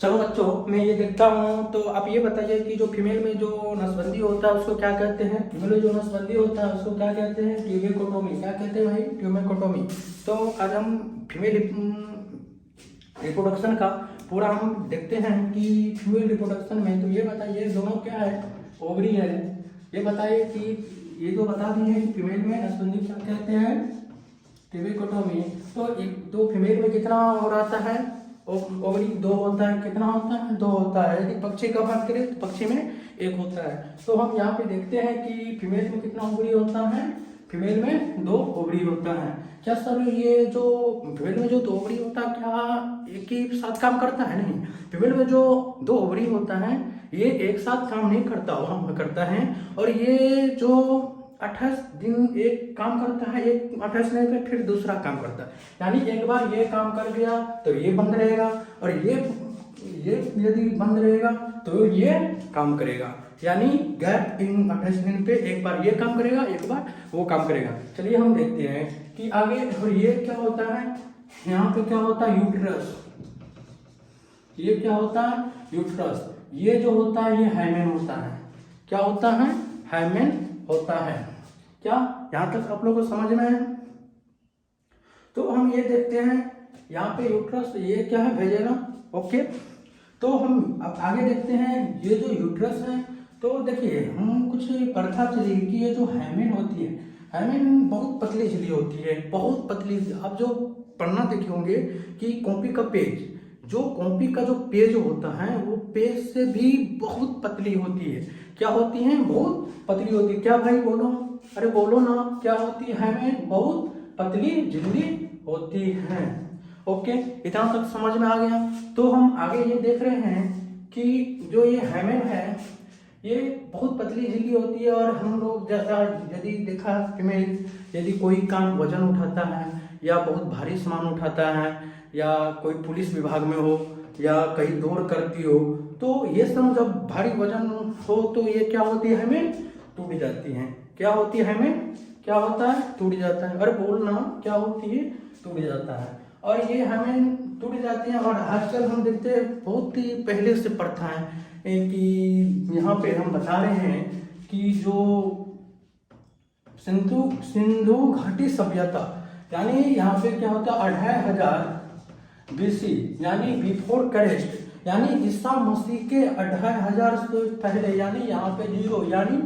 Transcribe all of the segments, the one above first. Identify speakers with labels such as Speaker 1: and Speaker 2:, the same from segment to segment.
Speaker 1: चलो बच्चों, मैं ये देखता हूँ तो आप ये बताइए कि जो फीमेल में जो नसबंदी होता है उसको क्या कहते हैं। फीमेल में जो नसबंदी होता है उसको क्या कहते हैं? ट्यूबेकोटोमी। क्या कहते हैं भाई? ट्यूबेकोटोमी। तो आज हम फीमेल रिप्रोडक्शन का पूरा हम देखते हैं कि फीमेल रिप्रोडक्शन में तो ये बताइए दोनों क्या है, ओवरी है। ये बताइए कि ये जो बता दिए हैं कि फीमेल में नसबंदी क्या कहते हैं, ट्यूबेकोटोमी। तो एक दो फीमेल में कितना हो रहता है, ओवरी दो होता है। कितना होता है? दो होता है। यदि पक्षी का बात करें तो पक्षी में एक होता है। तो हम यहाँ पे देखते हैं कि फीमेल में कितना ओवरी होता है, फीमेल में दो ओवरी होता है। क्या सर ये जो फीमेल में जो दो ओवरी होता है क्या एक ही साथ काम करता है? नहीं, फीमेल में जो दो ओवरी होता है ये एक साथ काम नहीं करता, वहाँ करता है। और ये जो 28 दिन एक काम करता है, एक 28 दिन पे फिर दूसरा काम करता है। यानी एक बार ये काम कर गया तो ये बंद रहेगा, और ये यदि बंद रहेगा तो ये काम करेगा। यानी गैप इन 28 दिन पे एक बार ये काम करेगा, एक बार वो काम करेगा। चलिए हम देखते हैं कि आगे। और ये क्या होता है, यहाँ पे क्या होता है? यूट्रस। ये क्या होता है? यूट्रस। ये जो होता है ये हाइमेन होता है। क्या होता है? हाइमेन होता है। क्या यहाँ तक आप लोगों को समझ में है? तो हम ये देखते हैं यहाँ पे यूट्रस, ये क्या है? भेजेगा। ओके, तो हम अब आगे देखते हैं ये जो यूट्रस है। तो देखिए हम कुछ पता चली कि ये जो हाइमेन होती है, हाइमेन बहुत पतली झिल्ली होती है, बहुत पतली। आप जो पढ़ना देखे होंगे कि कॉपी का पेज, जो कॉपी का जो पेज होता है वो पेज से भी बहुत पतली होती है। क्या होती है? बहुत पतली होती है। क्या भाई बोलो, अरे बोलो ना, क्या होती है? हाइमेन बहुत पतली झिल्ली होती है। ओके, इतना तक समझ में आ गया। तो हम आगे ये देख रहे हैं कि जो ये हाइमेन है ये बहुत पतली झिल्ली होती है। और हम लोग जैसा यदि देखा फीमेल यदि कोई काम वजन उठाता है या बहुत भारी सामान उठाता है या कोई पुलिस विभाग में हो या कहीं दौड़ करती हो, तो ये सब जब भारी वजन हो तो ये क्या होती है? हमें टूट जाती है। क्या होती है? हमें क्या होता है? टूट जाता है। अरे बोलना, क्या होती है? टूट जाता है। और ये हमें टूट जाती है। और आजकल हम देखते हैं बहुत ही पहले से प्रथा है कि यहाँ पे हम बता रहे हैं कि जो सिंधु सिंधु घाटी सभ्यता, यानी यहाँ पे क्या होता है? 2500 BC, यानी बिफोर क्राइस्ट, यानी ईसा मसीह के 2500 से पहले, यानी यहाँ पे 0, यानी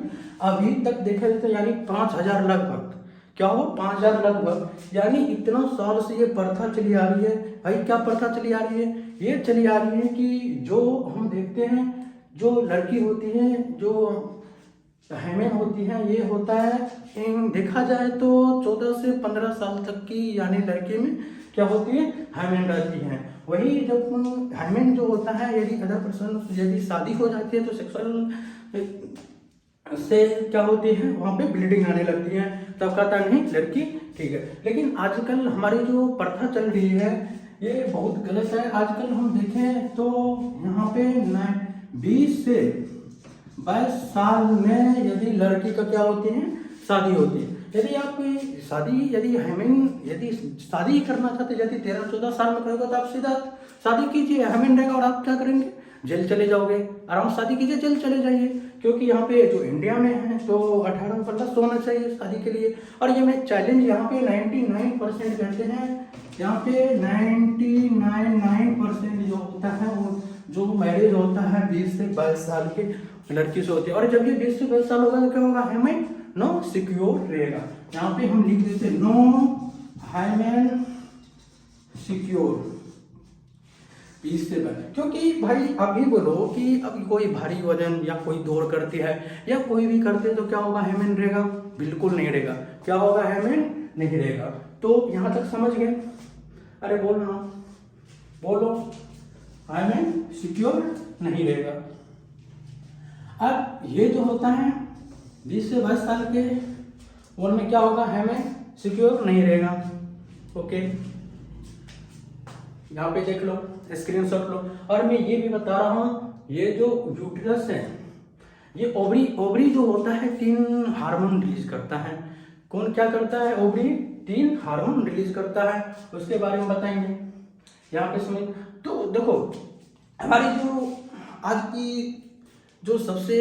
Speaker 1: अभी तक देखे तो यानी 5000 लगभग। क्या हो? 5000 लगभग। यानी इतना साल से ये प्रथा चली आ रही है। भाई क्या प्रथा चली आ रही है? ये चली आ रही है कि जो हम देखते हैं जो लड़की होती है, जो हाइमेन होती है, ये होता है देखा जाए तो 14 से 15 साल तक की यानी लड़के में क्या होती है? हाइमेन रहती है। वही जब हाइमेन जो होता है यदि अदर पर्सन यदि शादी हो जाती है तो सेक्सुअल से क्या होती है? वहाँ पे ब्लीडिंग आने लगती है, तब कहता नहीं लड़की ठीक है। लेकिन आजकल हमारी जो प्रथा चल रही है ये बहुत गलत है। आजकल हम देखें तो यहाँ पे 20 से 22 साल में यदि लड़की का क्या होती है? शादी होती है। यदि आप शादी यदि हेमिन यदि शादी करना चाहते, यदि 13-14 साल में करोगे तो आप सीधा शादी कीजिए, हेमिन रहेगा। और आप क्या करेंगे? जेल चले जाओगे। आराम से शादी कीजिए, जेल चले जाइए। क्योंकि यहाँ पे जो इंडिया में है तो 18 प्लस होना चाहिए शादी के लिए। और ये मैं चैलेंज यहाँ पे 99% कहते हैं, यहाँ पे 99% जो होता है वो जो मैरिज होता है 20 से 22 साल के लड़की से होती है। और जब ये 20 से 22 साल होगा तो क्या होगा? हमें नो सिक्योर रहेगा। यहाँ पे हम लिख देते नो हाइमेन सिक्योर 20 से 22। क्योंकि भाई अभी बोलो कि अभी कोई भारी वजन या कोई दौड़ करती है या कोई भी करते हैं तो क्या होगा? हेमेन रहेगा? बिल्कुल नहीं रहेगा। क्या होगा? हेमेन नहीं रहेगा। तो यहाँ तक समझ गए? अरे बोलो, हेमेन सिक्योर नहीं रहेगा। अब ये जो होता है 20 से 22 साल के उम्र में क्या होगा? हेमेन सिक्योर नहीं रहेगा। ओके, यहाँ पे देख लो, स्क्रीनशॉट लो। और मैं ये भी बता रहा हूँ ये जो यूट्रस है ये ओवरी जो होता है 3 हार्मोन रिलीज करता है। कौन क्या करता है? ओवरी 3 हार्मोन रिलीज करता है, उसके बारे में बताएंगे। यहाँ पे सुनिए। तो देखो हमारी जो आज की जो सबसे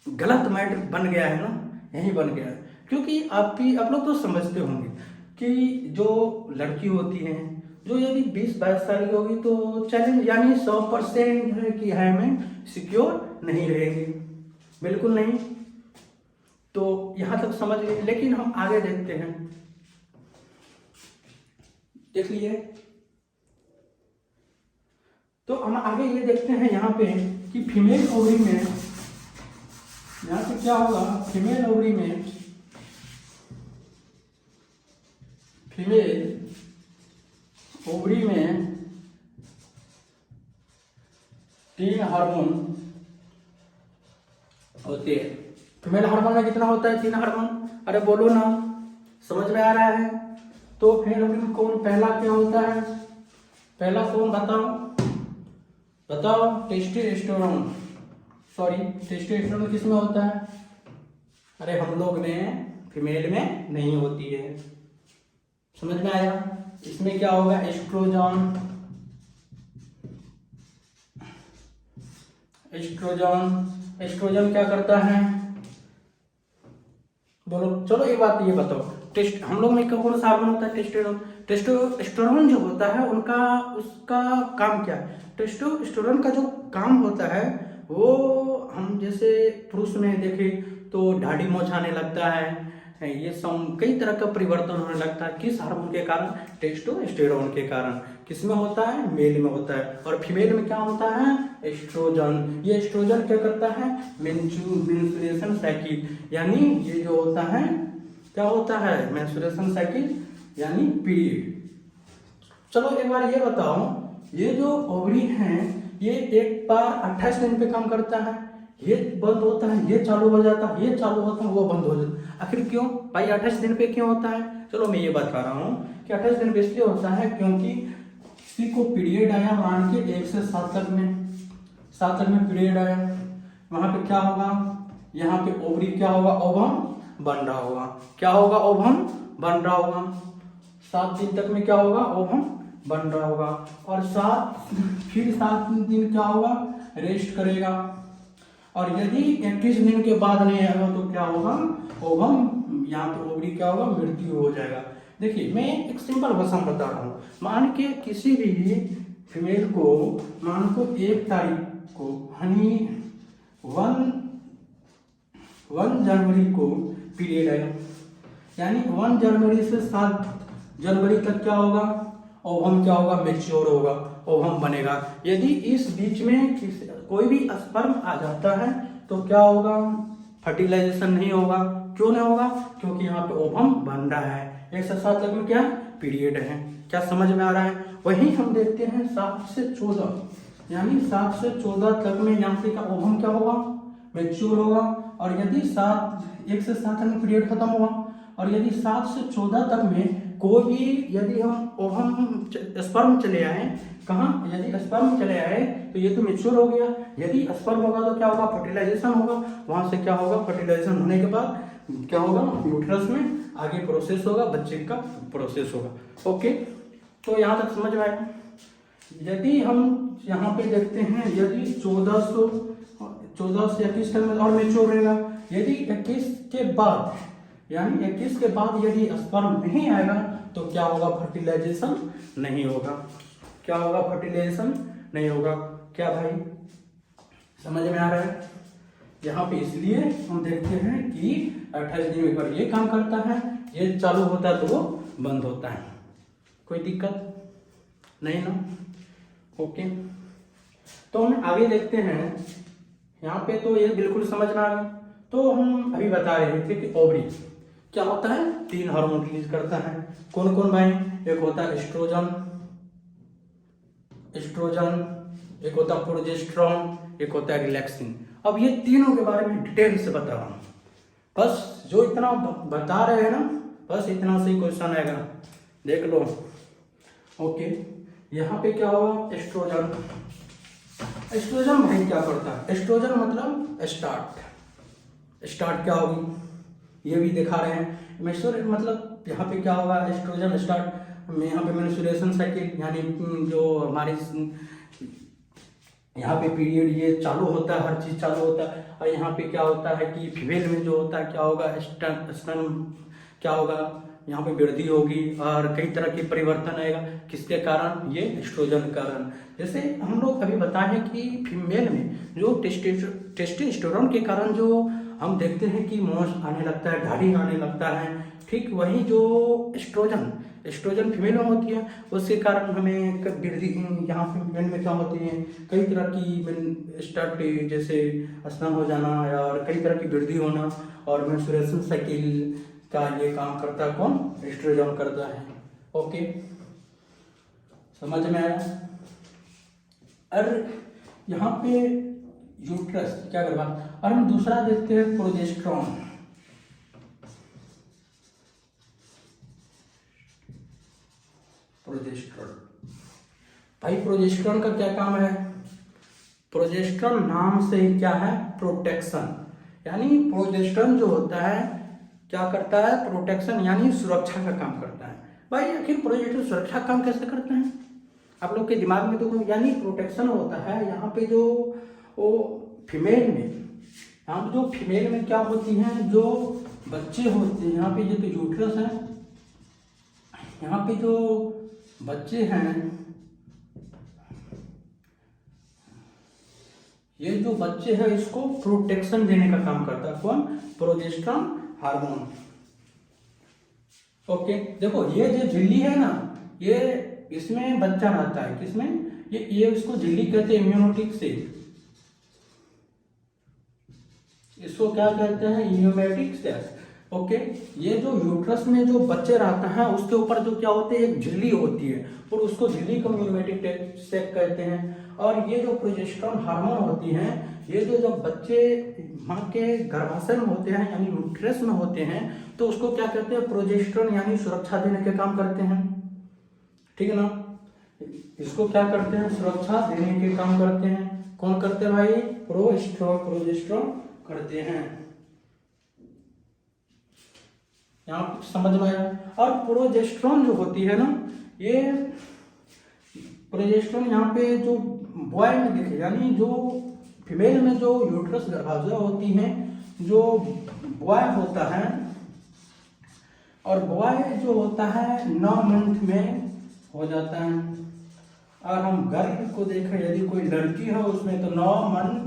Speaker 1: गलत मैटर बन गया है ना, यही बन गया है। क्योंकि आप लोग तो समझते होंगे कि जो लड़की होती हैं, जो यदि 20-22 साल की होगी तो चैलेंज यानी 100% है कि है में सिक्योर नहीं रहेंगे, बिल्कुल नहीं। तो यहाँ तक समझ गए, लेकिन हम आगे देखते हैं। देख लिए, तो हम आगे ये देखते हैं यहाँ पे कि फीमेल ओवरी में, यहाँ पे क्या होगा, फीमेल ओवरी में, फीमेल ओवरी में 3 हार्मोन होते हैं। फीमेल हार्मोन में कितना होता है? 3 हार्मोन। अरे बोलो ना, समझ में आ रहा है? तो फीमेल ओवरी में कौन पहला क्या होता है? पहला कौन बताओ? टेस्टोस्टेरोन। सॉरी, टेस्टोस्टेरोन किस में होता है? अरे हम लोग में, फीमेल में नहीं होती है। समझ में आया? इसमें क्या होगा? एस्ट्रोजन। एस्ट्रोजन क्या करता है? बोलो, चलो एक बात ये बताओ, हम लोग में कौन सा हार्मोन होता है? टेस्टोस्टेरोन जो होता है उसका काम क्या है? टेस्टोस्टेरोन का जो काम होता है वो, हम जैसे पुरुष में देखें तो दाढ़ी मोछ आने लगता है, ये सब कई तरह का परिवर्तन होने लगता है। किस हार्मोन के कारण? टेस्टोस्टेरोन के कारण। किसमें होता है? मेल में होता है। और फीमेल में क्या होता है? एस्ट्रोजन। ये एस्ट्रोजन क्या करता है? मेंस्ट्रुएशन साइकिल, यानी ये जो होता है, क्या होता है? मेंस्ट्रुएशन साइकिल यानी पीरियड। चलो एक बार ये बताओ, ये जो ओवरी है ये एक बार 28 दिन पे काम करता है, ये बंद होता है, ये चालू हो जाता है, ये चालू होता है, वो बंद हो जाता है। आखिर क्यों भाई 28 दिन पे क्यों होता है? चलो मैं ये बता रहा हूँ कि 28 दिन पे इसलिए होता है क्योंकि किसी को पीरियड आया, मान के 1 से 7 तक में पीरियड आया, वहां पे क्या होगा? यहाँ पे ओवरी क्या होगा? ओवम बन रहा होगा। क्या होगा? ओवम बन रहा होगा। 7 दिन तक में क्या होगा? ओवम बन रहा होगा। और 7 दिन क्या होगा? रेस्ट करेगा। और यदि 21 दिन के बाद नहीं आएगा तो क्या होगा? ओवम, यहाँ पे ओवरी क्या होगा? मृत्यु हो जाएगा। देखिए मैं एक सिंपल भाषा में बता रहा हूँ। मान के किसी भी फीमेल को, मान को 1 तारीख को यानी 1 जनवरी को पीरियड आएगा, यानी 1 जनवरी से 7 जनवरी तक क्या होगा? ओवम क्या होगा? मैच्योर होगा, ओवम बनेगा। यदि इस बीच में कोई भी स्पर्म आ जाता है तो क्या होगा? फर्टिलाइजेशन नहीं होगा। क्यों नहीं होगा? क्योंकि यहाँ पे ओवम बन रहा है। 1 से 7 तक में क्या पीरियड है? क्या समझ में आ रहा है? वहीं हम देखते हैं 7 से 14, यानी 7 से 14 तक में यहाँ से क्या ओवम क्या होगा? मैच्योर होगा। और यदि 1 से 7 तक में पीरियड खत्म हुआ, और यदि 7 से 14 तक में कोई भी, यदि हम ओवम स्पर्म चले आए, कहाँ? यदि स्पर्म चले आए तो ये तो मैच्योर हो गया। यदि स्पर्म होगा तो क्या होगा? फर्टिलाइजेशन होगा। वहां से क्या होगा? फर्टिलाइजेशन होने के बाद क्या होगा? यूट्रस में आगे प्रोसेस होगा, बच्चे का प्रोसेस होगा। ओके, तो यहाँ तक समझ में आया? यदि हम यहाँ पे देखते हैं, यदि 14 से 21 तक में और मैच्योर रहेगा। यदि 21 के बाद, यानी 21 के बाद यदि स्पर्म नहीं आएगा तो क्या होगा? फर्टिलाइजेशन नहीं होगा। क्या होगा? फर्टिलाइजेशन नहीं होगा। क्या भाई समझ में आ रहा है? यहाँ पे इसलिए हम देखते हैं कि 28 दिन में एक बार ये काम करता है, ये चालू होता है तो वो बंद होता है। कोई दिक्कत नहीं ना? ओके, तो हम आगे देखते हैं। यहाँ पे तो ये बिल्कुल समझ में आ गया। तो हम अभी बता रहे थे कि ओवरी क्या होता है? 3 हार्मोन रिलीज करता है। कौन कौन भाई? एक होता है एस्ट्रोजन, एक होता है प्रोजेस्टेरोन, एक होता है रिलैक्सिन। अब ये तीनों के बारे में डिटेल से बता रहा हूँ। बस जो इतना बता रहे हैं ना, बस इतना से ही क्वेश्चन आएगा, देख लो। ओके, यहाँ पे क्या होगा? एस्ट्रोजन भाई क्या करता है? एस्ट्रोजन मतलब स्टार्ट क्या होगी ये भी दिखा रहे हैं। मतलब यहाँ पे क्या होगा? एस्ट्रोजन स्टार्ट, यहाँ पे मेंस्ट्रुएशन साइकिल, यानी जो हमारी यहाँ पे पीरियड ये चालू होता है, हर चीज़ चालू होता है। और यहाँ पे क्या होता है कि फीमेल में जो होता है क्या होगा, स्तन क्या होगा, यहाँ पे वृद्धि होगी और कई तरह के परिवर्तन आएगा। किसके कारण? ये एस्ट्रोजन के कारण। जैसे हम लोग अभी बताए हैं कि फीमेल में जो टेस्टोस्टेरोन के कारण जो हम देखते हैं कि मोच आने लगता है, दाढ़ी आने लगता है, ठीक वही जो एस्ट्रोजन फीमेल में होती है, उसके कारण हमें वृद्धि यहाँ पे मेन में क्या होती है, कई तरह की स्टार्ट जैसे स्नान हो जाना और कई तरह की वृद्धि होना और मेंस्ट्रुएशन साइकिल का ये काम करता है कौन? एस्ट्रोजन करता है। ओके, समझ में आया? और यहाँ पे यूट्रस क्या करवा, और हम दूसरा देखते हैं प्रोजेस्टेरॉन। भाई प्रोजेस्टेरॉन का क्या काम है? प्रोजेस्टेरॉन नाम से ही क्या है? प्रोटेक्शन। यानी प्रोजेस्टेरॉन जो होता है क्या करता है? प्रोटेक्शन यानी सुरक्षा का काम करता है। भाई आखिर प्रोजेस्टेरॉन सुरक्षा काम कैसे करते हैं? आप लोग के दिमाग में तो यानी प्रोटेक्शन होता है यहाँ पे जो वो फीमेल में, यहाँ पे जो फीमेल में क्या होती हैं, जो बच्चे होते हैं, यहाँ पे ये तो यूट्रस है, यहाँ पे जो बच्चे हैं, ये जो बच्चे हैं इसको प्रोटेक्शन देने का काम करता है कौन? Progesterone hormone. ओके, देखो ये जो झिल्ली है ना, ये इसमें बच्चा रहता है, किसमें? ये इसको झिल्ली कहते हैं, इम्यूनोटिक से। इसको क्या कहते हैं? इम्यूनोटिक सेल्स। ओके, ये जो यूट्रस में जो बच्चे रहता है उसके ऊपर जो क्या होते हैं, एक झिल्ली होती है और उसको झिल्ली को इम्यूनोटिक सेल कहते हैं। और ये जो प्रोजेस्टेरॉन हार्मोन होती हैं, ये जो जब बच्चे माँ के गर्भाशय में होते हैं यानी यूट्रस में होते हैं तो उसको क्या कहते हैं? प्रोजेस्टेरॉन यानी सुरक्षा देने के काम करते हैं, ठीक है ना? इसको क्या करते हैं? सुरक्षा देने के काम करते हैं। कौन करते हैं भाई? प्रोजेस्टेरॉन करते हैं। यहाँ समझ में आया? और प्रोजेस्टेरॉन जो होती है ना, ये प्रोजेस्टेरॉन यहाँ पे जो बॉय में दिखे, यानी जो फीमेल में जो यूट्रस गर्भाशय होती है, जो बॉय होता है, और बॉय जो होता है 9 मंथ में हो जाता है। और हम गर्भ को देखें, यदि कोई लड़की है उसमें तो 9 मंथ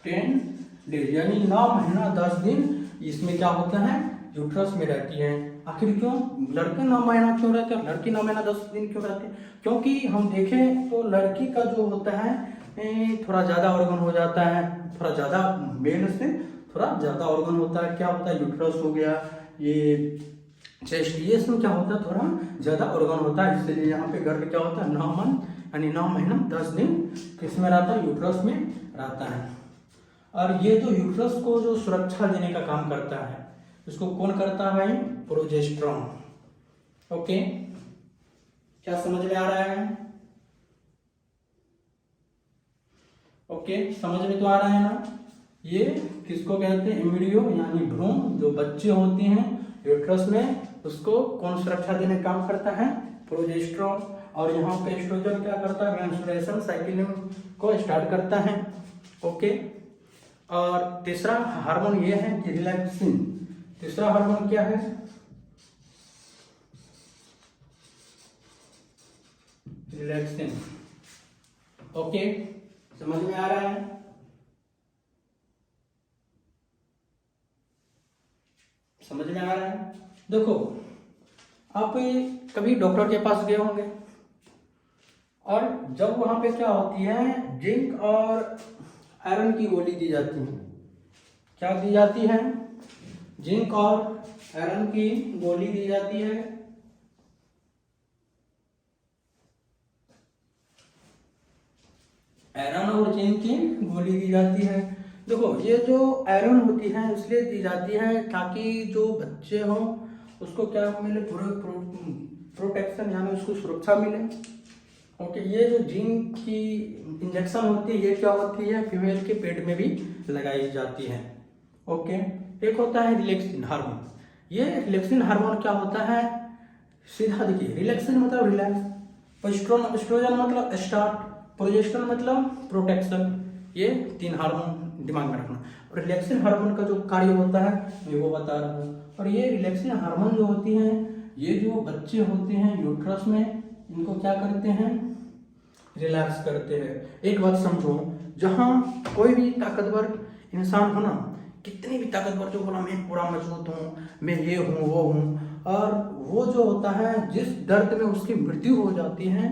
Speaker 1: 10 डेज यानी 9 महीना 10 दिन इसमें क्या होता है? यूट्रस में रहती है। आखिर क्यों लड़के 9 महीना क्यों रहते हैं, लड़की 9 महीना 10 दिन क्यों रहती है? क्योंकि हम देखें तो लड़की का जो होता है थोड़ा ज़्यादा ऑर्गन हो जाता है, थोड़ा ज़्यादा मेल से थोड़ा ज़्यादा ऑर्गन होता है। क्या होता है? यूट्रस हो गया, ये चेस्ट, ये सब क्या होता है? थोड़ा ज़्यादा ऑर्गन होता है। इसलिए यहाँ पे गर्भ क्या होता है? 9 मंथ यानी 9 महीना 10 दिन किसमें रहता है? यूट्रस में रहता है। और ये जो यूट्रस को जो सुरक्षा देने का काम करता है, इसको कौन करता है भाई? प्रोजेस्टेरॉन। ओके, क्या समझ में आ रहा है? ओके, समझ में तो आ रहा है ना? ये किसको कहते हैं? एम्ब्रियो यानी भ्रूण, जो बच्चे होते हैं यूट्रस में, उसको कौन सुरक्षा देने का काम करता है? प्रोजेस्टेरॉन। और यहाँ पे एस्ट्रोजन क्या करता है? मेंस्ट्रुएशन साइकिल को स्टार्ट करता है। ओके, और तीसरा हार्मोन ये है कि रिलैक्सिन। तीसरा हार्मोन क्या है? रिलैक्सिन। ओके, समझ में आ रहा है? समझ में आ रहा है? देखो, आप कभी डॉक्टर के पास गए होंगे और जब वहां पे क्या होती है, जिंक और आयरन की गोली दी जाती है। क्या दी जाती है? जिंक और आयरन की गोली दी जाती है। आयरन और जिंक की गोली दी जाती है। देखो, ये जो आयरन होती है इसलिए दी जाती है ताकि जो बच्चे हों उसको क्या मिले? प्रोटेक्शन यानी उसको सुरक्षा मिले। ओके, ये जो जिंक की इंजेक्शन होती है ये क्या होती है? फीमेल के पेट में भी लगाई जाती है। ओके, एक होता है रिलैक्सिन हार्मोन। ये रिलैक्सिन हार्मोन क्या होता है? सीधा देखिए, रिलैक्सिन मतलब रिलैक्स, एस्ट्रोजन मतलब स्टार्ट, प्रोजेस्टेरोन मतलब प्रोटेक्शन। ये 3 हार्मोन दिमाग में रखना। और रिलैक्सिन हार्मोन का जो कार्य होता है मैं वो बता रहा हूँ। और ये रिलैक्सिन हार्मोन जो होती हैं, ये जो बच्चे होते हैं यूट्रस में, इनको क्या करते हैं, रिलैक्स करते हैं। एक बात समझो, जहाँ कोई भी ताकतवर इंसान हो ना, कितनी भी ताकतवर, जो बोला मैं पूरा मजबूत हूँ, मैं ये हूँ वो हूँ, और वो जो होता है जिस दर्द में उसकी मृत्यु हो जाती है,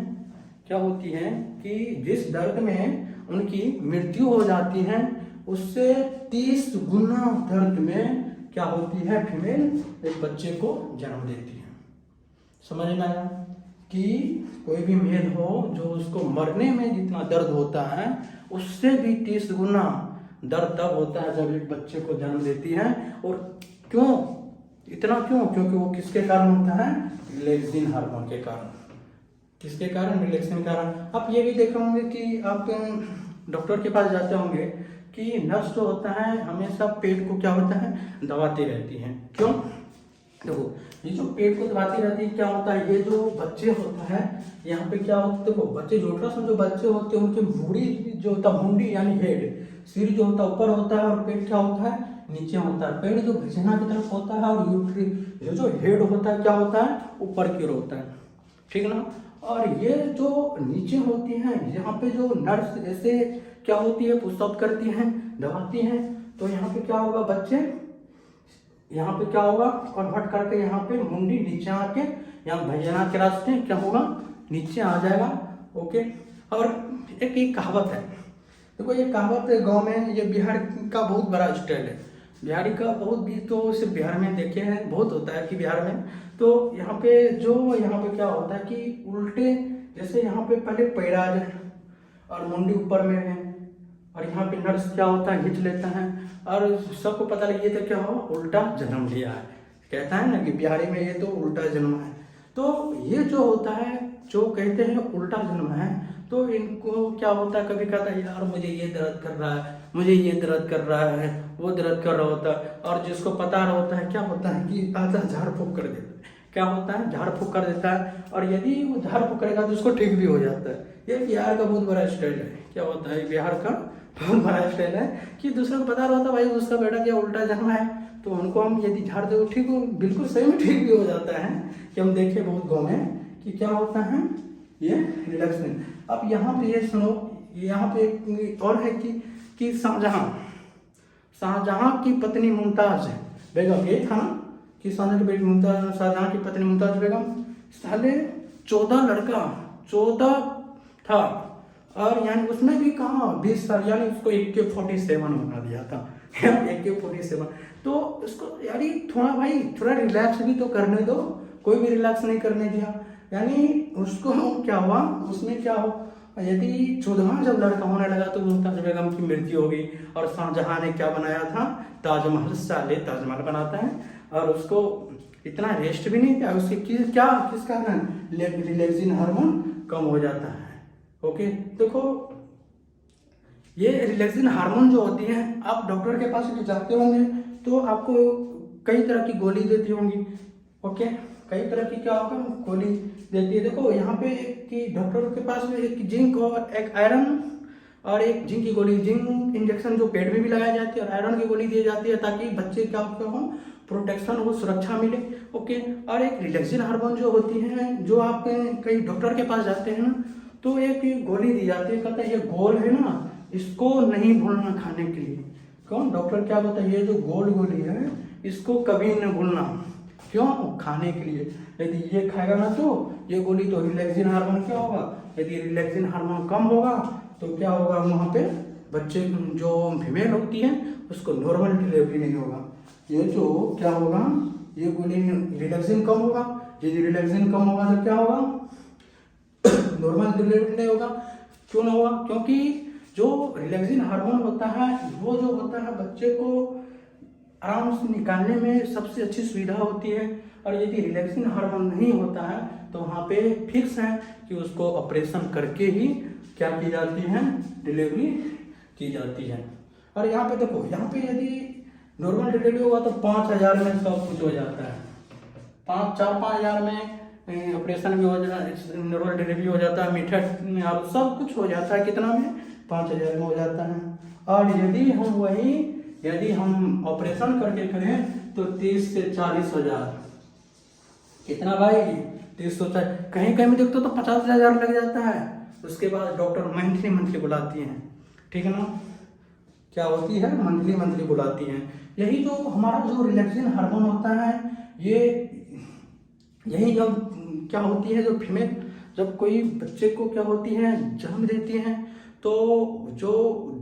Speaker 1: क्या होती है कि जिस दर्द में उनकी मृत्यु हो जाती है, उससे 30 गुना दर्द में क्या होती है, फीमेल एक बच्चे को जन्म देती है। समझ में आया कि कोई भी मेल हो जो उसको मरने में जितना दर्द होता है, उससे भी 30 गुना दर्द तब होता है जब एक बच्चे को जन्म देती है। और क्यों, इतना क्यों? क्योंकि वो किसके कारण होता है, रिलैक्सिन हार्मोन के कारण। किसके कारण, रिलैक्सिन कारण। आप ये भी देखे होंगे कि आप डॉक्टर के पास जाते होंगे कि नर्स जो होता है हमेशा पेट को क्या होता है, दबाती रहती है। क्यों? देखो, ये जो पेट को दबाती रहती है, क्या होता है, ये जो बच्चे होता है यहाँ पे क्या होता है, देखो बच्चे यूट्रस में जो बच्चे होते हैं उनकी मुंडी जो होता है, मुंडी यानी हेड, सिर जो होता है ऊपर होता है और पेट क्या होता है, नीचे होता है। पेट जो वजना की तरफ होता है और यूट्री जो हेड होता है क्या होता है, ऊपर की ओर होता है, ठीक ना। और ये जो नीचे होती है, यहाँ पे जो नर्स ऐसे क्या होती है, पुशअप करती हैं, दबाती हैं, तो यहाँ पे क्या होगा, बच्चे यहाँ पे क्या होगा, कन्वर्ट करके यहाँ पे मुंडी नीचे आके यहाँ भैजना के रास्ते क्या होगा, नीचे आ जाएगा। ओके। और एक कहावत है, देखो ये कहावत गांव में, ये बिहार का बहुत बड़ा स्टाइल है, बिहारी का बहुत भी, तो सिर्फ बिहार में देखे हैं, बहुत होता है कि बिहार में, तो यहाँ पे यहाँ पे क्या होता है कि उल्टे, जैसे यहाँ पे पहले पैराज और मुंडी ऊपर में है, और यहाँ पे नर्स क्या होता है, खींच लेता है, और सबको पता लगे तो क्या हो, उल्टा जन्म लिया है। कहता है ना कि बिहारी में ये तो उल्टा जन्म है। तो ये जो होता है, जो कहते हैं उल्टा जन्म है, तो इनको क्या होता है, कभी कहता है यार मुझे ये दर्द कर रहा है, मुझे ये दर्द कर रहा है, वो दर्द कर रहा होता है, और जिसको पता रहा होता है क्या होता है कि आधा झाड़ फूक कर देता है, क्या होता है, झाड़ फूक कर देता है, और यदि वो झाड़ फूक करेगा तो उसको ठीक भी हो जाता है। ये बिहार का बहुत बड़ा स्टाइल है। क्या होता है, बिहार का बहुत बड़ा स्टाइल है कि दूसरे को पता रहता है भाई उसका बेटा क्या उल्टा जन्म है, तो उनको हम यदि झाड़ दे ठीक हो, बिल्कुल सही में ठीक भी हो जाता है। कि हम देखे बहुत गाँव में कि क्या होता है, ये रिलैक्सिन। अब यहाँ पे ये सुनो, यहाँ पे एक और है कि शाहजहां की पत्नी मुमताज बेगम, ये था ना कि शाहजहां की पत्नी मुमताज बेगम, साले 14 लड़का 14 था, और यानी उसमें भी कहाँ 20 साल, यानी उसको AK-47 बना दिया था। AK-47, तो उसको यानी थोड़ा भाई थोड़ा रिलैक्स भी तो करने दो, कोई भी रिलैक्स नहीं करने दिया। यानी उसको क्या हुआ, उसमें क्या हो, यदि 14वां जब लड़का होने लगा तो मुमताज बेगम की मृत्यु हो गई, और शाहजहां ने क्या बनाया था, ताजमहल, साले ताजमहल बनाता है, और उसको इतना रेस्ट भी नहीं किया, उसके किस कारण, रिलैक्सिन हार्मोन कम हो जाता है। ओके, देखो ये रिलैक्सिन हार्मोन जो होती है, आप डॉक्टर के पास भी जाते होंगे तो आपको कई तरह की गोली देती होंगी। ओके, कई तरह की क्या होगा, गोली देती है। देखो यहाँ पे कि डॉक्टर के पास में एक जिंक और एक आयरन, और एक जिंक की गोली, जिंक इंजेक्शन जो पेट में भी लगाई जाती है, और आयरन की गोली दी जाती है ताकि बच्चे क्या हो, प्रोटेक्शन हो, सुरक्षा मिले। ओके, और एक रिलैक्सिन हार्मोन जो होती है, जो आप कई डॉक्टर के पास जाते हैं ना, तो एक गोली दी जाती है, कहता है ये गोल है ना, इसको नहीं भूलना खाने के लिए। कौन डॉक्टर क्या बोलता है, ये जो गोल गोली है इसको कभी न भूलना, क्यों, खाने के लिए। यदि ये खाएगा ना तो ये गोली, तो रिलैक्सिन हार्मोन क्या होगा, यदि रिलैक्सिन हार्मोन कम होगा तो क्या होगा, वहाँ पे बच्चे जो फीमेल होती है उसको नॉर्मल डिलीवरी नहीं होगा। ये जो क्या होगा, ये गोली रिलैक्सिन कम होगा, यदि रिलैक्सिन कम होगा तो क्या होगा, नॉर्मल डिलीवरी नहीं होगा। क्यों ना होगा, क्योंकि जो रिलैक्सिन हार्मोन होता है वो जो होता है बच्चे को आराम से निकालने में सबसे अच्छी सुविधा होती है। और यदि रिलैक्सिन हार्मोन नहीं होता है तो वहाँ पे फिक्स है कि उसको ऑपरेशन करके ही क्या की जाती है, डिलीवरी की जाती है। और यहाँ पे देखो, यहाँ पे यदि नॉर्मल डिलीवरी होगा तो 5,000 में सब कुछ हो जाता है, 4-5 हज़ार में ऑपरेशन भी हो जाता, नॉर्मल डिलीवरी हो जाता है, मीठा और सब कुछ हो जाता है कितना में, 5,000 में हो जाता है। और यदि हम ऑपरेशन करके करें तो 30 से 40 हजार, कितना भाई, 30 से 40, कहीं कहीं में देखते हो तो 50,000 लग जाता है। उसके बाद डॉक्टर मंथली बुलाती हैं, ठीक है ना, क्या होती है, मंथली बुलाती हैं। यही जो हमारा जो रिलैक्सिन हार्मोन होता है, यही जब क्या होती है, जो फीमेल जब कोई बच्चे को क्या होती है, जन्म देती है, तो जो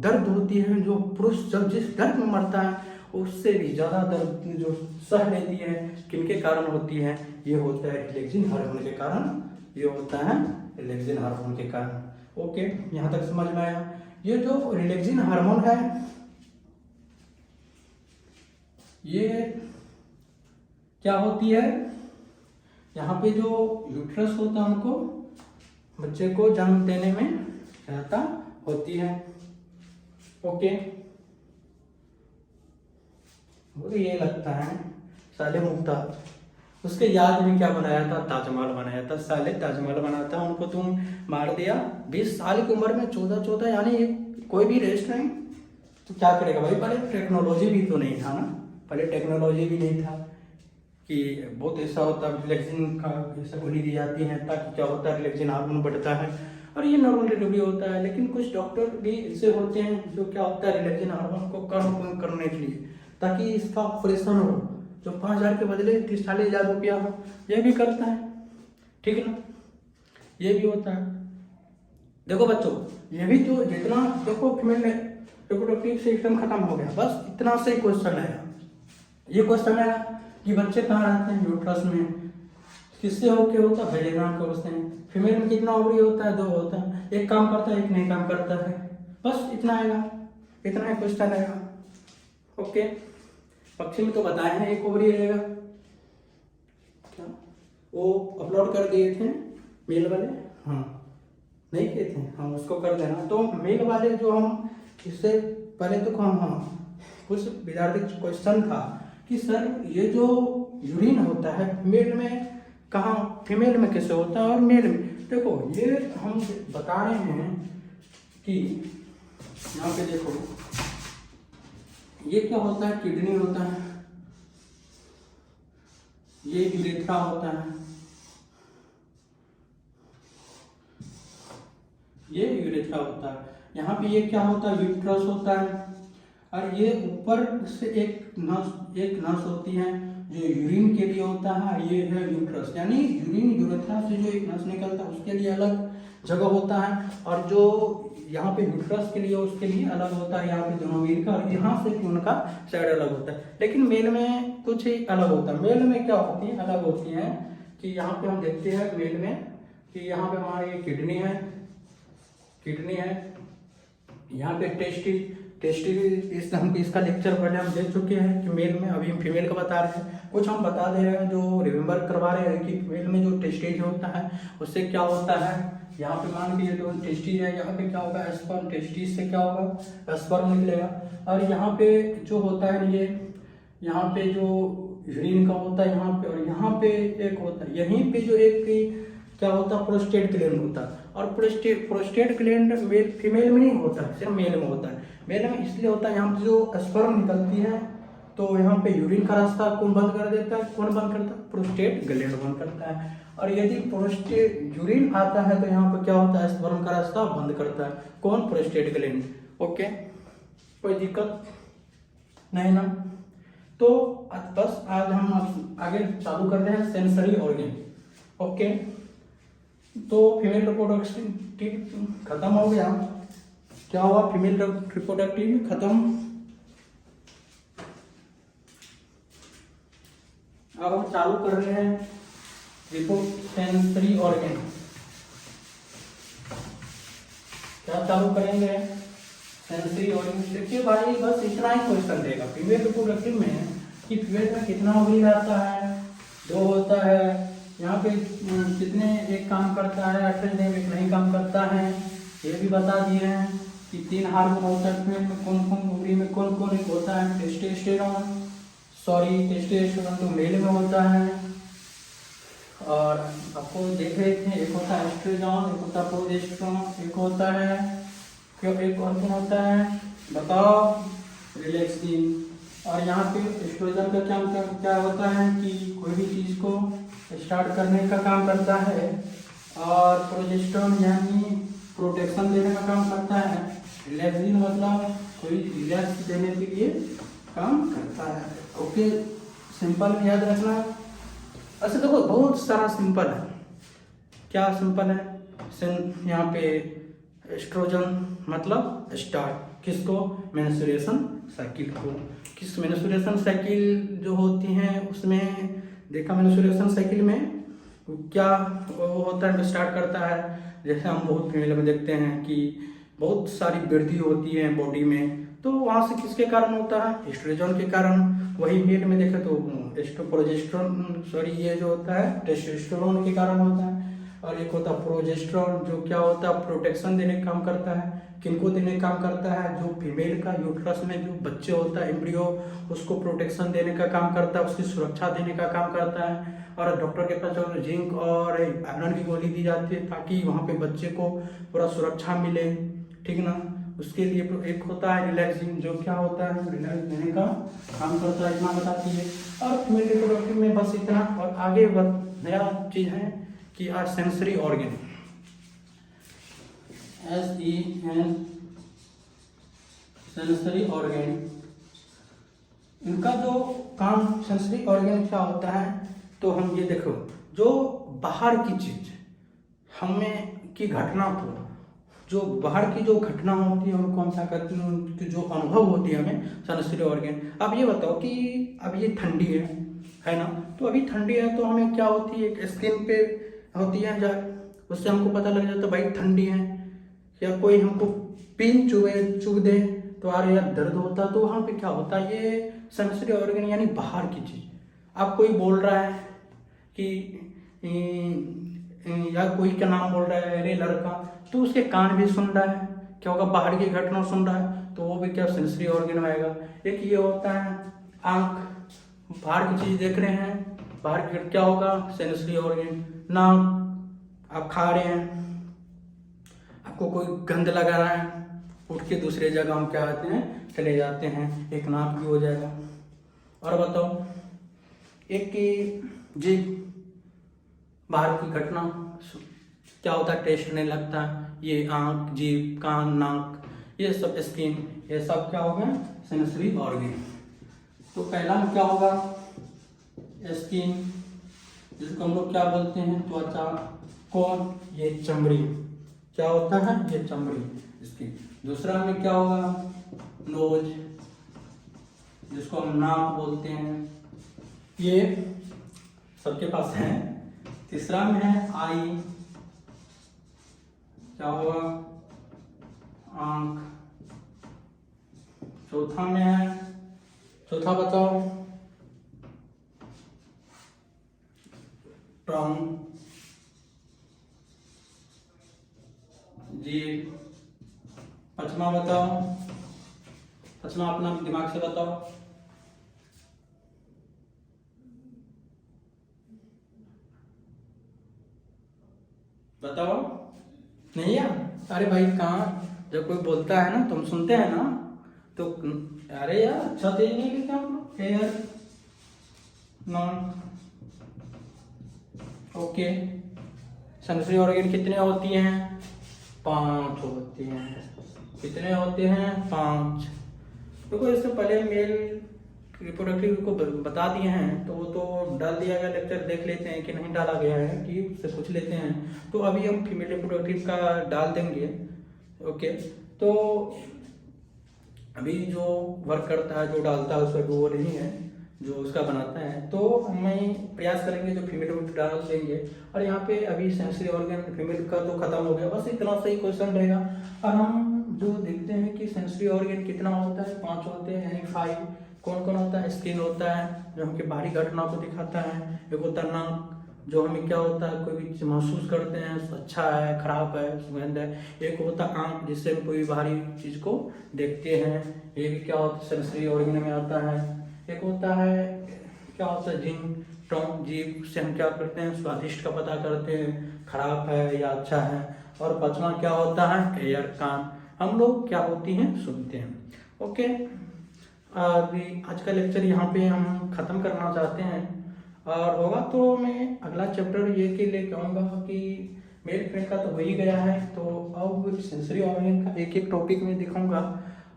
Speaker 1: दर्द होती है, जो पुरुष जब जिस दर्द में मरता है उससे भी ज़्यादा दर्द जो सह लेती है, किनके कारण होती है, ये होता है रिलैक्सिन हार्मोन के कारण, ये होता है रिलैक्सिन हार्मोन के कारण। ओके, यहाँ तक समझ में आया। ये जो रिलैक्सिन हार्मोन है, ये क्या होती है, यहाँ पे जो यूट्रस होता है उनको बच्चे को जन्म देने में सहायता होती है। ओके, मुझे ये लगता है साले मुमताज, उसके याद में क्या बनाया था, ताजमहल बनाया था, साले ताजमहल बनाया था, उनको तुम मार दिया 20 साल की उम्र में, 14 यानी कोई भी रेस्ट नहीं, तो क्या करेगा भाई। पहले टेक्नोलॉजी भी तो नहीं था ना, पहले टेक्नोलॉजी भी नहीं था कि बहुत ऐसा होता है रिलैक्सिन का ऐसा गोली दी जाती है ताकि क्या होता है, रिलैक्सिन हार्मोन बढ़ता है और ये नॉर्मल डिलीवरी होता है। लेकिन कुछ डॉक्टर भी ऐसे होते हैं जो क्या होता है, रिलैक्सिन हार्मोन को कम करने के लिए, ताकि इसका ऑपरेशन हो, जो 5,000 के बदले 30-40,000 रुपया हो, ये भी करता है, ठीक है ना, ये भी होता है। देखो बच्चों, ये भी तो जितना देखो फीमेल रिप्रोडक्टिव सिस्टम खत्म हो गया, बस इतना से क्वेश्चन आएगा, ये क्वेश्चन आएगा कि बच्चे कहाँ रहते हैं, यूट्रस में, किससे होके होता है, वेजिना के होते हैं। फीमेल में कितना ओवरी होता है, 2 होता है, एक काम करता है, एक नहीं काम करता है, बस इतना आएगा, इतना ही क्वेश्चन आएगा। ओके, पक्षी में तो बताए हैं एक ओवरी रहेगा, क्या वो अपलोड कर दिए थे मेल वाले, हाँ नहीं किए थे, हम उसको कर देना। तो मेल वाले जो हम इससे पहले तो हम कुछ विद्यार्थी क्वेश्चन था कि सर ये जो यूरिन होता है मेल में कहाँ, फीमेल में कैसे होता है और मेल में, देखो ये हम बता रहे हैं कि यहाँ पे देखो ये क्या होता है, किडनी होता है, ये यूरेथ्रा होता है, ये यूरेथ्रा होता है, यहाँ पे ये क्या होता है, यूट्रस होता है, और ये ऊपर से एक नस होती है जो यूरिन के लिए होता है, ये है यूट्रस, यानी यूरिन यूरेथ्रा से जो एक नस निकलता है उसके लिए अलग जगह होता है, और जो यहाँ पे यूट्रस के लिए उसके लिए अलग होता है, यहाँ पे दोनों मिल का, और यहाँ से उनका साइड अलग होता है। लेकिन मेल में कुछ ही अलग होता है, मेल में क्या होती है, अलग होती है कि यहाँ पे हम देखते हैं मेल में कि यहाँ पे हमारी किडनी है, यहाँ पे टेस्टिस हम इसका लेक्चर पहले हम देख चुके हैं कि मेल में, अभी हम फीमेल का बता रहे हैं, कुछ हम बता दे रहे हैं जो रिमेम्बर करवा रहे हैं कि फीमेल में जो टेस्टिस होता है उससे क्या होता है, यहाँ पे मान लीजिए जो टेस्टिस है, यहाँ पे क्या होगा, स्पर्म, टेस्टिस से क्या होगा, स्पर्म निकलेगा, और यहाँ पे जो होता है ये, यहाँ पे जो यूरिन का होता है यहाँ पे, और यहाँ पे एक होता है, यहीं पे जो एक क्या होता है, प्रोस्टेट ग्लैंड होता है, और प्रोस्टेट ग्लैंड मेल फीमेल में नहीं होता, सिर्फ मेल में होता है। मेल में इसलिए होता है, यहाँ पे जो स्पर्म निकलती है तो यहाँ पे यूरिन का रास्ता कौन बंद कर देता है, कौन बंद करता है, प्रोस्टेट ग्लैंड बंद करता है, और यदि प्रोस्टेट यूरिन आता है तो यहाँ पे क्या होता है, स्पर्म का रास्ता बंद करता है, कौन, प्रोस्टेट ग्लैंड। ओके, कोई दिक्कत नहीं ना। तो बस आज हम आगे चालू करते हैं सेंसरी ऑर्गन। ओके, तो फीमेल रिप्रोडक्टिव खत्म हो गया, क्या हुआ, फीमेल रिप्रोडक्टिव खत्म। अब हम चालू कर रहे हैं सेंसरी ऑर्गन। क्या चालू करेंगे, सेंसरी ऑर्गन। देखिए भाई, बस इतना ही क्वेश्चन देगा फीमेल रिप्रोडक्टिव में कि फीमेल का कितना ओवरी आता है, 2 होता है, यहाँ पे कितने एक काम करता है, 28 दिन एक नहीं काम करता है, ये भी बता दिए हैं कि 3 हार्मोन होता है फीमेल में, कौन कौन ओवरी में कौन कौन एक होता है, टेस्टोस्टेरोन तो मेल में होता है, और आपको देख रहे थे, एक होता है एस्ट्रोजन, एक होता है प्रोजेस्टेरोन, एक होता है क्यों, एक और कौन होता है बताओ, रिलैक्सिन। और यहाँ पे एस्ट्रोजन का क्या होता है कि कोई भी चीज़ को स्टार्ट करने का काम करता है, और प्रोजेस्टेरोन यानी प्रोटेक्शन देने का काम करता है। रिलैक्सिन मतलब कोई रिलैक्स देने के लिए काम करता है। ओके, सिंपल में याद रखना। अच्छा देखो, बहुत सारा सिंपल है। क्या सिंपल है? यहाँ पे एस्ट्रोजन मतलब स्टार्ट किसको, मेंस्ट्रुएशन साइकिल को। किस मेंस्ट्रुएशन साइकिल जो होती हैं उसमें देखा, मेंस्ट्रुएशन साइकिल में क्या वो होता है, स्टार्ट करता है। जैसे हम बहुत फीमेल में देखते हैं कि बहुत सारी वृद्धि होती है बॉडी में, तो वहाँ से किसके कारण होता है, एस्ट्रोजन के कारण। वही मेल में देखें तो प्रोजेस्टेरोन ये जो होता है टेस्टोस्टेरोन के कारण होता है। और एक होता है प्रोजेस्टेरोन जो क्या होता है, प्रोटेक्शन देने का काम करता है। किनको देने का काम करता है, जो फीमेल का यूट्रस में जो बच्चे होता है एम्ब्रियो, उसको प्रोटेक्शन देने का काम करता है, उसकी सुरक्षा देने का काम करता है। और डॉक्टर के पास जो जिंक और आयरन की गोली दी जाती है ताकि वहाँ पे बच्चे को पूरा सुरक्षा मिले, ठीक ना। उसके लिए एक होता है रिलैक्सिन जो क्या होता है, रिलैक्स देने का काम करता है, इतना बताती है। और फीमेल रिप्रोडक्टिव में बस इतना। और आगे नया चीज़ है कि आज sensory organ, SEN sensory organ, इनका जो काम, सेंसरी ऑर्गन क्या होता है, तो हम ये देखो, जो बाहर की चीज हमें की घटना को, जो बाहर की जो घटना होती है उनको हम क्या करते हैं, उनकी जो अनुभव होती है हमें, सेंसरी ऑर्गन। अब ये बताओ कि अब ये ठंडी है ना, तो अभी ठंडी है तो हमें क्या होती है, एक स्किन पे होती है जा, उससे हमको पता लग जाता है भाई ठंडी है। या कोई हमको पिन चुभ दे तो अरे यार दर्द होता, तो वहाँ पे क्या होता है, ये सेंसरी ऑर्गन यानी बाहर की चीज। अब कोई बोल रहा है कि या कोई का नाम बोल रहा है अरे लड़का, तो उसके कान भी सुन रहा है, क्या होगा, बाहर की घटना सुन रहा है, तो वो भी क्या सेंसरी ऑर्गन में आएगा। एक ये होता है आंख, बाहर की चीज देख रहे हैं, बाहर की क्या होगा, सेंसरी ऑर्गन। नाक, आप खा रहे हैं, आपको कोई गंध लगा रहा है, उठ के दूसरे जगह हम क्या आते हैं, चले जाते हैं, एक नाक भी हो जाएगा। और बताओ, एक की जीभ, बाहर की घटना क्या होता है, टेस्ट नहीं लगता, ये आंख, जीभ, कान, नाक, ये सब स्किन, ये सब क्या होगा, सेंसरी ऑर्गन। तो पहला में क्या होगा, स्किन, जिसको हम लोग क्या बोलते हैं, त्वचा। कौन, ये चमड़ी, क्या होता है, ये चमड़ी स्किन। दूसरा में क्या होगा, नोज, जिसको हम नाक बोलते हैं, ये सबके पास है। तीसरा में है आई, क्या होगा, आंख। चौथा में है, चौथा बताओ, टंग, जीभ। पांचवा बताओ, पांचवा अपना दिमाग से बताओ, बताओ। नहीं यार, अरे भाई कहाँ, जब कोई बोलता है ना तुम सुनते हैं ना, तो अरे यार अच्छा तेज नहीं लिखा हम लोग, air, non. Okay, sensory organ कितने होती हैं, 5 होती हैं। कितने होते हैं, 5। देखो इससे पहले मेल रिप्रोडक्टिव को बता दिए हैं, तो वो तो डाल दिया गया, लेक्चर देख लेते हैं कि नहीं डाला गया है, कि उससे पूछ लेते हैं। तो अभी हम फीमेल रिप्रोडक्टिव का डाल देंगे। ओके, तो अभी जो वर्क करता है, जो डालता है, उसका वो नहीं है जो उसका बनाता है, तो हमें प्रयास करेंगे जो फीमेल को डाल देंगे। और यहाँ पे अभी सेंसरी ऑर्गन फीमेल का तो खत्म हो गया, बस इतना सही क्वेश्चन रहेगा। और हम जो देखते हैं कि सेंसरी ऑर्गन कितना होता है, 5 होते हैं, यानी 5। कौन कौन होता है, स्किन होता है जो हमके बाहरी घटना को दिखाता है। एक होता है नाक, जो हमें क्या होता है, कोई भी महसूस करते हैं, अच्छा है, खराब है, सुगंध है। एक होता है आंख, जिससे हम कोई बाहरी चीज को देखते हैं, ये भी क्या होता है, सेंसरी ऑर्गन में आता है। एक होता है क्या होता है, जिंक, टॉम जीभ से हम क्या करते हैं, स्वादिष्ट का पता करते हैं, खराब है या अच्छा है। और पांचवा क्या होता है, एयर, कान, हम लोग क्या होती हैं, सुनते हैं। ओके, अभी आज का लेक्चर यहाँ पे हम ख़त्म करना चाहते हैं, और होगा तो मैं अगला चैप्टर ये के लेके आऊँगा कि मेल फ्रेंड का तो हो ही गया है, तो अब सेंसरी ऑर्गन का एक एक टॉपिक में दिखाऊंगा,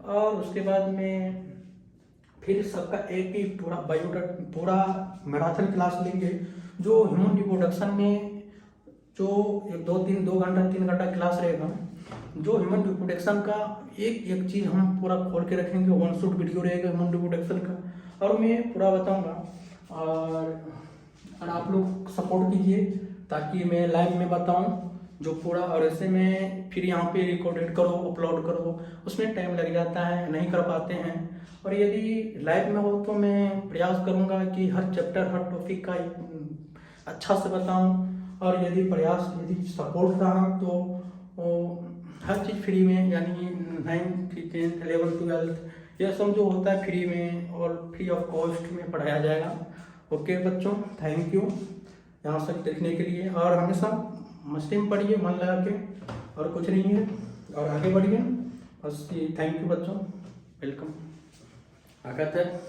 Speaker 1: और उसके बाद में फिर सबका एक ही पूरा बायोडाटा पूरा मैराथन क्लास लेंगे, जो ह्यूमन रिप्रोडक्शन में जो 2 घंटा 3 घंटा क्लास रहेगा, जो ह्यूमन रिप्रोडक्शन का एक एक चीज़ हम पूरा खोल के रखेंगे। 1 शॉट वीडियो रहेगा ह्यूमन रिप्रोडक्शन का, और मैं पूरा बताऊंगा, और आप लोग सपोर्ट कीजिए ताकि मैं लाइव में बताऊं जो पूरा। और ऐसे में फिर यहाँ पे रिकॉर्डेड करो, अपलोड करो, उसमें टाइम लग जाता है, नहीं कर पाते हैं। और यदि लाइव में हो तो मैं प्रयास करूँगा कि हर चैप्टर हर टॉपिक का अच्छा से बताऊँ, और यदि सपोर्ट रहा तो हर चीज़ फ्री में, यानी 9th 10th 11th 12th ये सब जो होता है फ्री में और फ्री ऑफ कॉस्ट में पढ़ाया जाएगा। ओके बच्चों, थैंक यू यहाँ तक देखने के लिए, और हमेशा मस्ती में पढ़िए मन लगा के, और कुछ नहीं है, और आगे बढ़िए। बस थैंक यू बच्चों, वेलकम। आगे तक